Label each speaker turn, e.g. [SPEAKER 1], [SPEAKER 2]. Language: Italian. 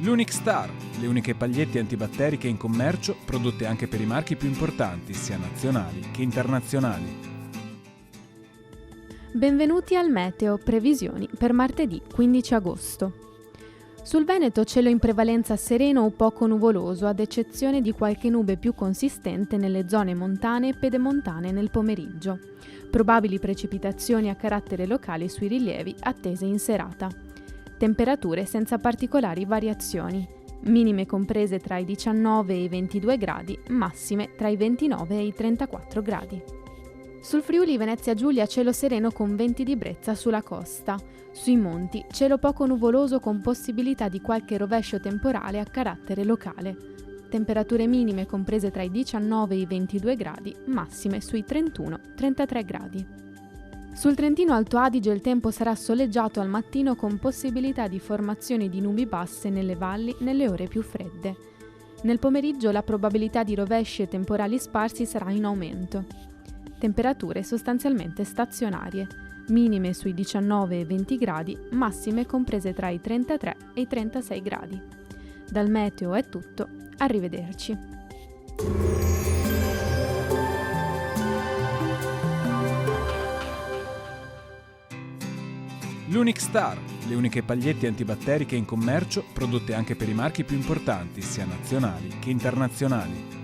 [SPEAKER 1] L'Unic Star, le uniche pagliette antibatteriche in commercio, prodotte anche per i marchi più importanti, sia nazionali che internazionali.
[SPEAKER 2] Benvenuti al Meteo, previsioni per martedì 15 agosto. Sul Veneto cielo in prevalenza sereno o poco nuvoloso, ad eccezione di qualche nube più consistente nelle zone montane e pedemontane nel pomeriggio. Probabili precipitazioni a carattere locale sui rilievi attese in serata. Temperature senza particolari variazioni. Minime comprese tra i 19 e i 22 gradi, massime tra i 29 e i 34 gradi. Sul Friuli Venezia Giulia cielo sereno con venti di brezza sulla costa. Sui monti cielo poco nuvoloso con possibilità di qualche rovescio temporale a carattere locale. Temperature minime comprese tra i 19 e i 22 gradi, massime sui 31-33 gradi. Sul Trentino Alto Adige il tempo sarà soleggiato al mattino con possibilità di formazioni di nubi basse nelle valli nelle ore più fredde. Nel pomeriggio la probabilità di rovesci e temporali sparsi sarà in aumento. Temperature sostanzialmente stazionarie, minime sui 19 e 20 gradi, massime comprese tra i 33 e i 36 gradi. Dal meteo è tutto, arrivederci.
[SPEAKER 1] L'Unic Star, le uniche pagliette antibatteriche in commercio, prodotte anche per i marchi più importanti, sia nazionali che internazionali.